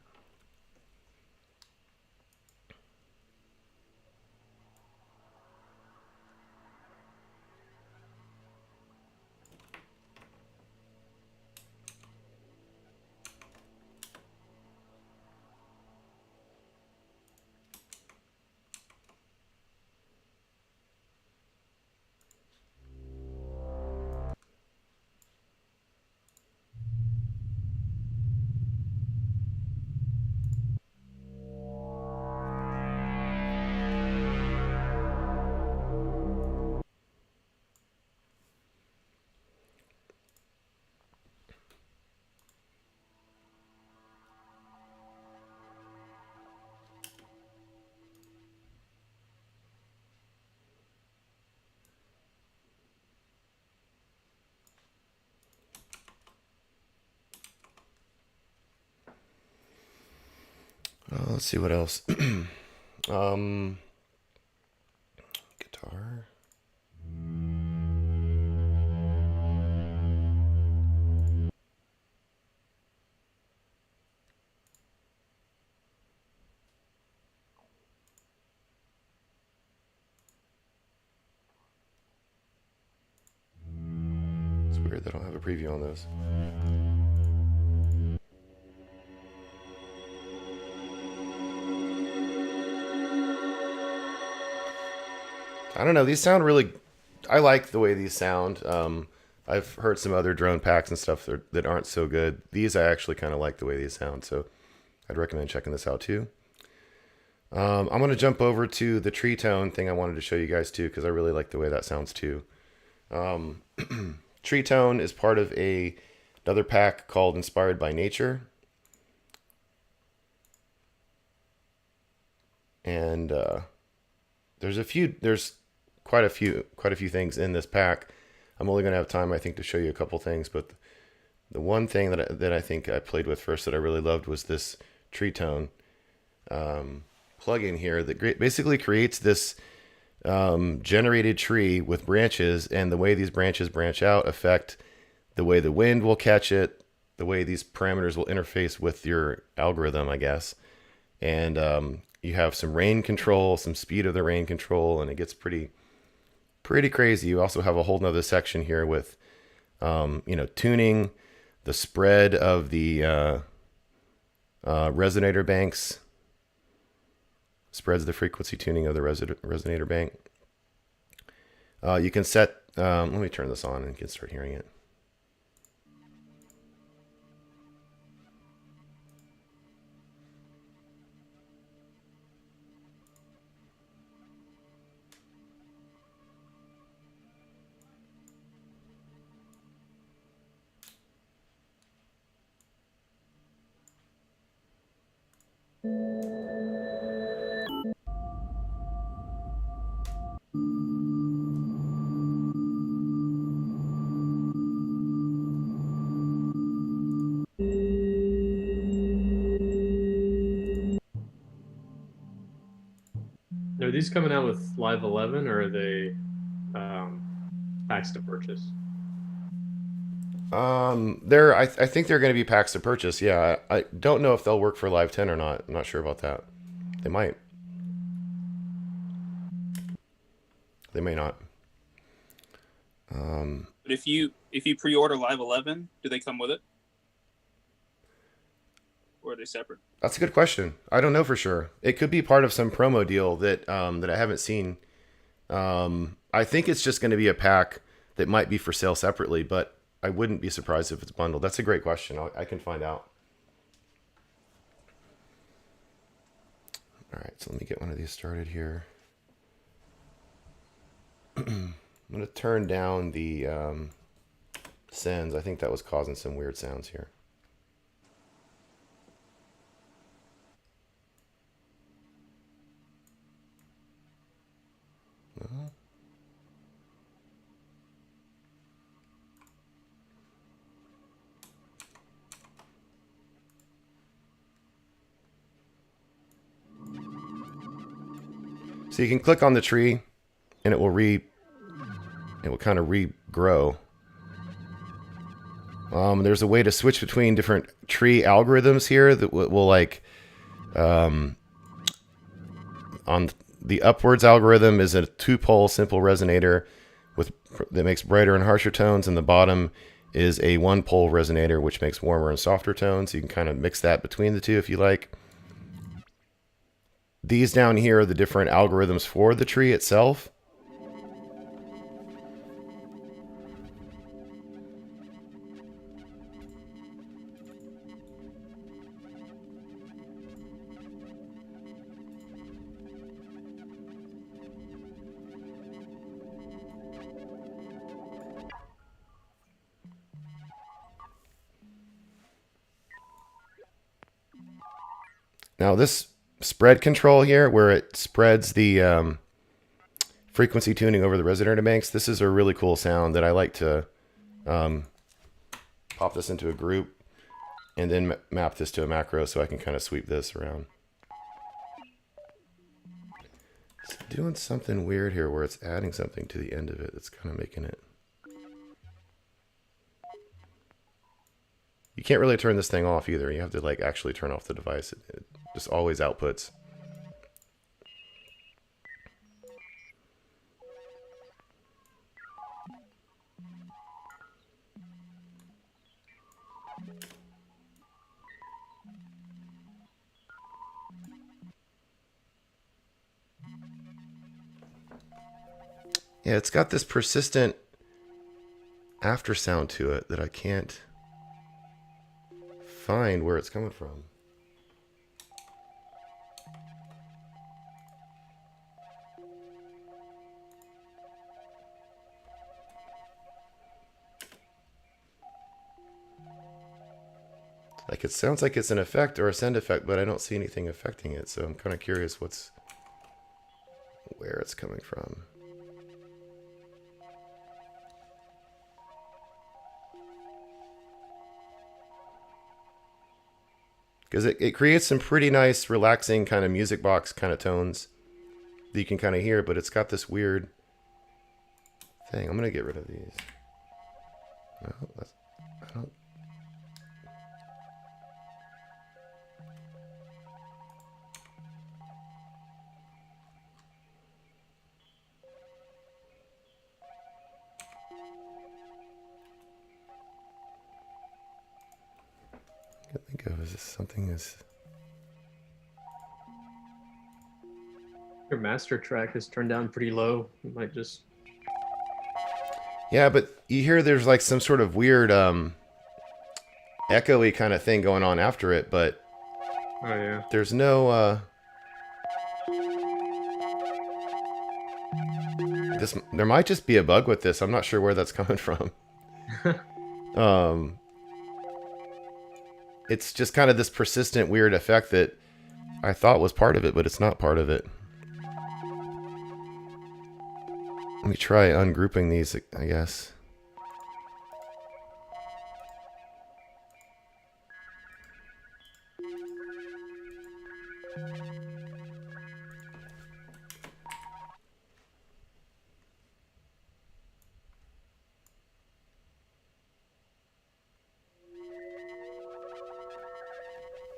Let's see what else. Guitar. It's weird they don't have a preview on those. I don't know. These sound really. I like the way these sound. I've heard some other drone packs and stuff that aren't so good. These I actually kind of like the way these sound, so I'd recommend checking this out too. I'm going to jump over to the tree tone thing I wanted to show you guys too, because I really like the way that sounds too. Tree tone is part of another pack called Inspired by Nature. And there's quite a few things in this pack. I'm only going to have time, I think, to show you a couple things, but the one thing that I think I played with first that I really loved was this tree tone plugin here that basically creates this generated tree with branches, and the way these branches branch out affect the way the wind will catch it, the way these parameters will interface with your algorithm, I guess. And you have some rain control, some speed of the rain control, and it gets pretty crazy. You also have a whole nother section here with tuning the spread of the resonator banks, spreads the frequency tuning of the resonator bank. You can set, let me turn this on and you can start hearing it. Are these coming out with Live 11 or are they packs to purchase? I think they're going to be packs to purchase. Yeah, I don't know if they'll work for Live 10 or not. I'm not sure about that. They might. They may not. But if you pre-order Live 11, do they come with it, or are they separate? That's a good question. I don't know for sure. It could be part of some promo deal that that I haven't seen. I think it's just going to be a pack that might be for sale separately, but I wouldn't be surprised if it's bundled. That's a great question. I can find out. All right, so let me get one of these started here. I'm going to turn down the sends. I think that was causing some weird sounds here. So you can click on the tree and it will kind of regrow. There's a way to switch between different tree algorithms here that will like on the upwards algorithm is a 2-pole simple resonator that makes brighter and harsher tones, and the bottom is a 1-pole resonator which makes warmer and softer tones. You can kind of mix that between the two if you like. These down here are the different algorithms for the tree itself. Now this spread control here, where it spreads the frequency tuning over the resonator banks, this is a really cool sound that I like to pop this into a group and then map this to a macro so I can kind of sweep this around. It's doing something weird here where it's adding something to the end of it that's kind of making it. You can't really turn this thing off either. You have to like actually turn off the device. It just always outputs. Yeah, it's got this persistent after sound to it that I can't find where it's coming from. Like it sounds like it's an effect or a send effect, but I don't see anything affecting it. So I'm kind of curious where it's coming from. Because it creates some pretty nice, relaxing kind of music box kind of tones that you can kind of hear, but it's got this weird thing. I'm going to get rid of these. No, I don't. I think of is this something is. Your master track is turned down pretty low. You might just. Yeah, but you hear there's like some sort of weird echoey kind of thing going on after it, but Oh yeah. there's no there might just be a bug with this. I'm not sure where that's coming from. It's just kind of this persistent weird effect that I thought was part of it, but it's not part of it. Let me try ungrouping these, I guess.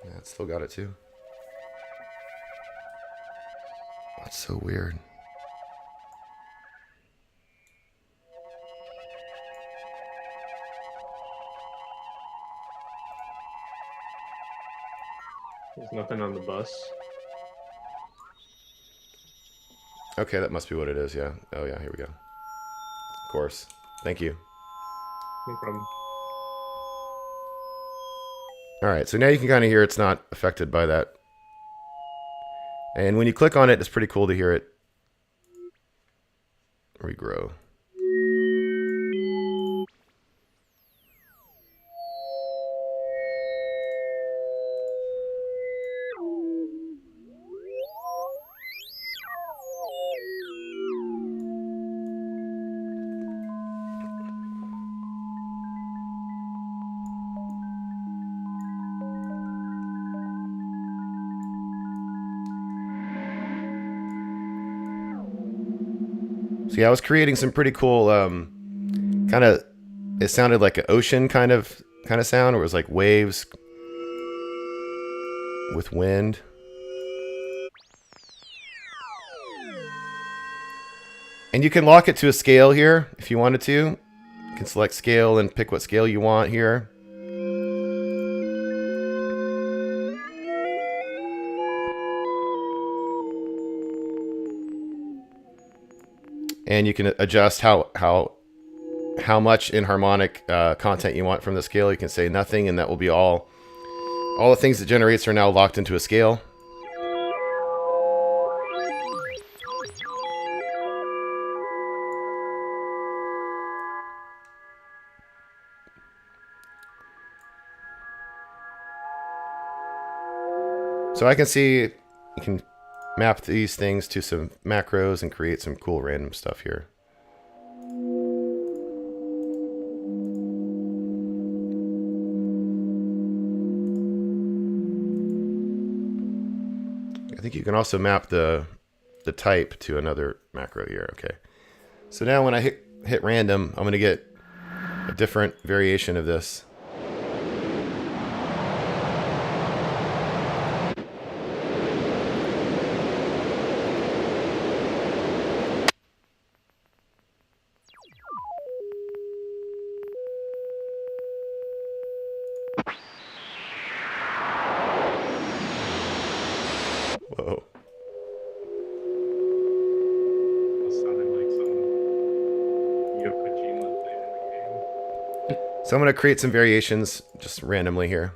Yeah, it's still got it too. That's so weird. There's nothing on the bus. Okay, that must be what it is, yeah. Oh yeah, here we go. Of course. Thank you. No problem. Alright, so now you can kind of hear it's not affected by that. And when you click on it, it's pretty cool to hear it regrow. So yeah, I was creating some pretty cool kind of, it sounded like an ocean kind of sound, or it was like waves with wind. And you can lock it to a scale here if you wanted to. You can select scale and pick what scale you want here. And you can adjust how much inharmonic content you want from the scale. You can say nothing, and that will be all the things it generates are now locked into a scale. So I can see you can map these things to some macros and create some cool random stuff here. I think you can also map the the type to another macro here. Okay. So now when I hit random, I'm going to get a different variation of this. Whoa. Sounded like some Yokojima thing in the game. So I'm going to create some variations just randomly here.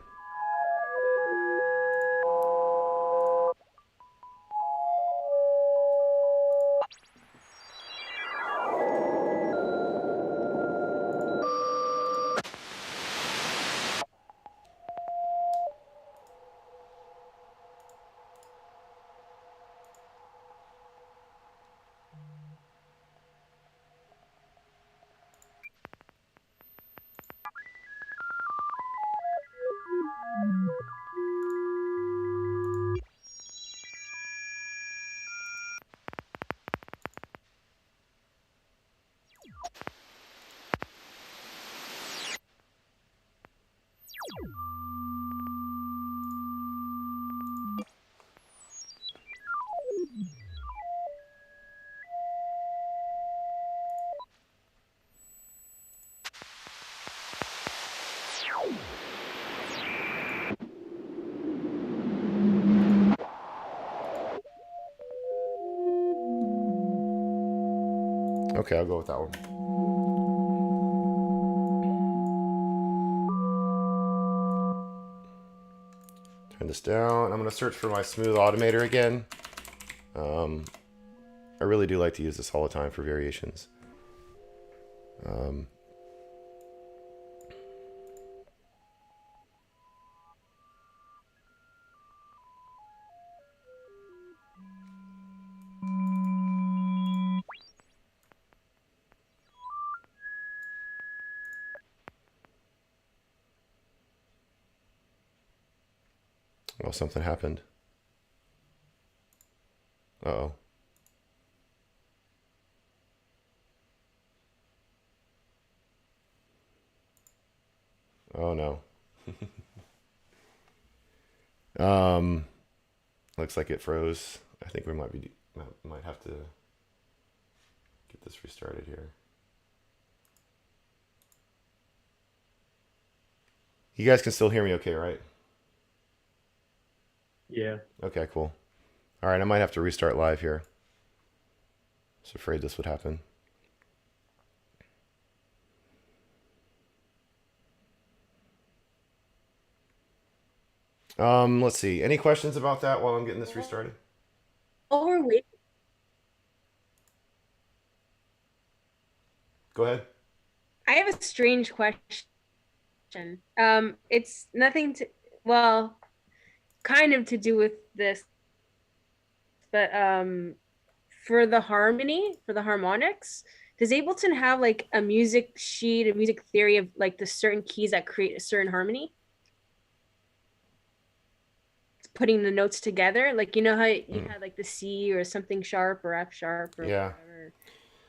Okay, I'll go with that one. Turn this down. I'm going to search for my smooth automator again. I really do like to use this all the time for variations. Well, something happened. Uh-oh. Oh no. Looks like it froze. I think we might have to get this restarted here. You guys can still hear me okay, right? Yeah. Okay, cool. All right, I might have to restart live here. I was afraid this would happen. Let's see. Any questions about that while I'm getting this restarted? Oh, we're waiting. Go ahead. I have a strange question. It's nothing to, well, kind of to do with this, but for the harmony, for the harmonics, does Ableton have like a music sheet, a music theory of like the certain keys that create a certain harmony? Putting the notes together, like you know how you had like the C or something sharp or F sharp or Yeah. whatever.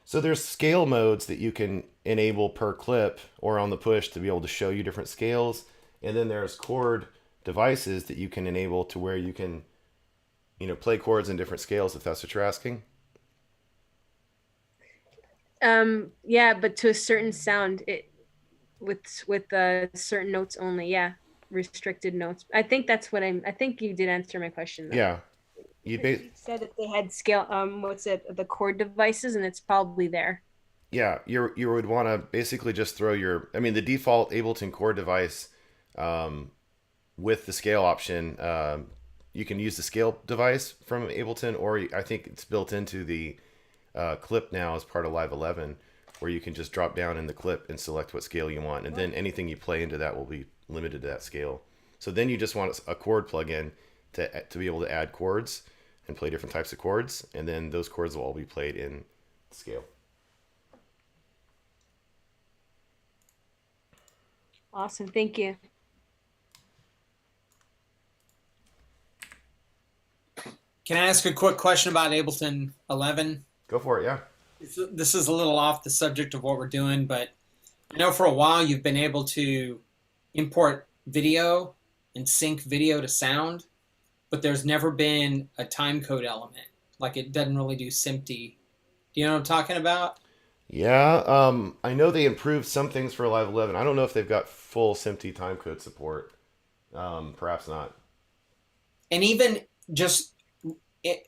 So there's scale modes that you can enable per clip or on the push to be able to show you different scales. And then there's chord devices that you can enable to where you can, play chords in different scales if that's what you're asking. Yeah, but to a certain sound, it with certain notes only. Yeah, restricted notes. I think that's what I think you did answer my question though. Yeah. You said that they had scale what's it, the chord devices, and it's probably there. Yeah, you would want to basically just throw the default Ableton chord device with the scale option. You can use the scale device from Ableton, or I think it's built into the clip now as part of Live 11, where you can just drop down in the clip and select what scale you want, and then anything you play into that will be limited to that scale. So then you just want a chord plugin to be able to add chords and play different types of chords, and then those chords will all be played in scale. Awesome, thank you. Can I ask a quick question about Ableton 11? Go for it. Yeah. This is a little off the subject of what we're doing, but I know for a while you've been able to import video and sync video to sound, but there's never been a time code element. Like it doesn't really do SMPTE. Do you know what I'm talking about? Yeah. I know they improved some things for Live 11. I don't know if they've got full SMPTE timecode support. Perhaps not. And even just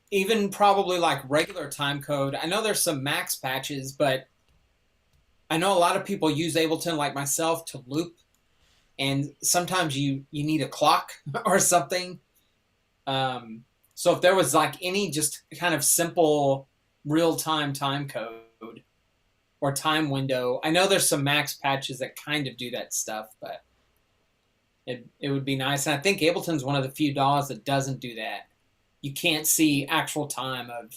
even probably like regular time code. I know there's some max patches, but I know a lot of people use Ableton like myself to loop, and sometimes you need a clock or something. So if there was like any just kind of simple real-time time code or time window, I know there's some max patches that kind of do that stuff, but it would be nice. And I think Ableton's one of the few DAWs that doesn't do that. You can't see actual time of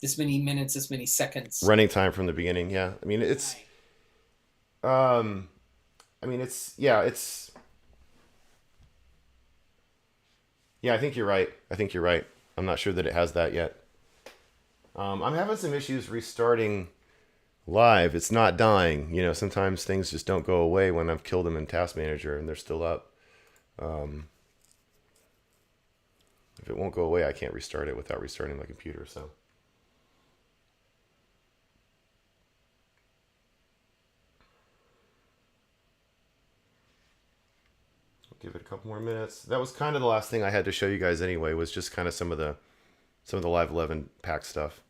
this many minutes, this many seconds. Running time from the beginning. Yeah. I mean, it's, yeah, I think you're right. I'm not sure that it has that yet. I'm having some issues restarting Live. It's not dying. You know, sometimes things just don't go away when I've killed them in Task Manager and they're still up. If it won't go away, I can't restart it without restarting my computer. So. Give it a couple more minutes. That was kind of the last thing I had to show you guys anyway, was just kind of some of the Live 11 pack stuff.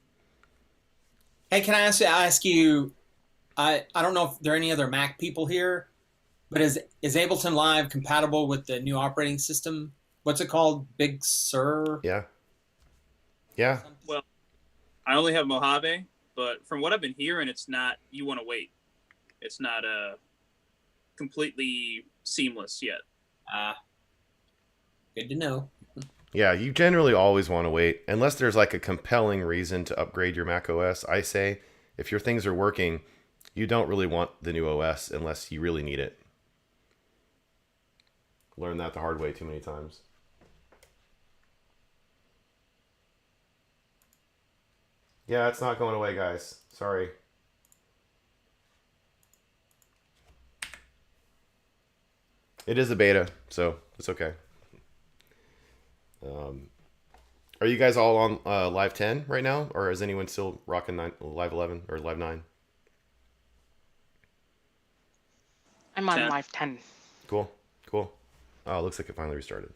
Hey, can I ask you, I don't know if there are any other Mac people here, but is Ableton Live compatible with the new operating system? What's it called? Big Sur? Yeah. Yeah. Well, I only have Mojave, but from what I've been hearing, it's not, you want to wait. It's not completely seamless yet. Good to know. Yeah, you generally always want to wait, unless there's like a compelling reason to upgrade your Mac OS. I say, if your things are working, you don't really want the new OS unless you really need it. Learned that the hard way too many times. Yeah, it's not going away, guys. Sorry. It is a beta, so it's okay. Are you guys all on Live 10 right now, or is anyone still rocking Live 11 or Live 9? I'm on 10. Live 10. Cool. Oh, it looks like it finally restarted.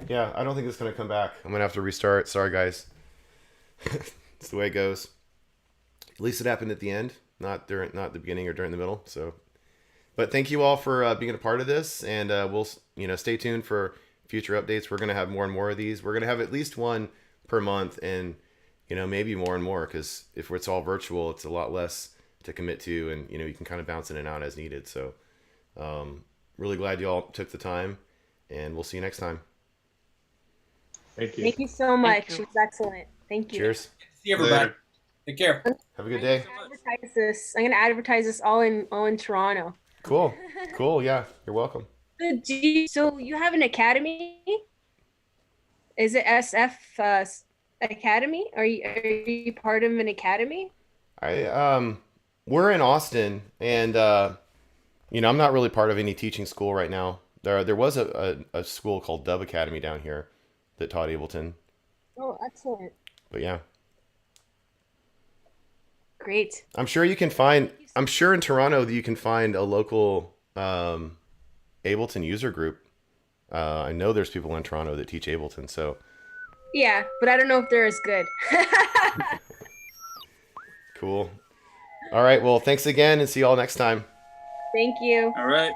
Yeah, I don't think it's going to come back. I'm going to have to restart. Sorry, guys. It's the way it goes. At least it happened at the end, not the beginning or during the middle. So, but thank you all for being a part of this, and we'll stay tuned for future updates. We're going to have more and more of these. We're going to have at least one per month, and maybe more and more, because if it's all virtual, it's a lot less to commit to, and you can kind of bounce in and out as needed. So, really glad you all took the time, and we'll see you next time. Thank you. Thank you so much. you. It was excellent. Thank you. Cheers. See everybody. Later. Take care. Have a good day. I'm gonna advertise this all in Toronto. Cool. Yeah, you're welcome. So you have an academy? Is it SF Academy? Are you part of an academy? We're in Austin, and I'm not really part of any teaching school right now. There was a school called Dub Academy down here that taught Ableton. Oh, excellent. But yeah. Great. I'm sure in Toronto you can find a local Ableton user group. I know there's people in Toronto that teach Ableton, so. Yeah, but I don't know if they're as good. Cool. All right, well, thanks again, and see you all next time. Thank you. All right.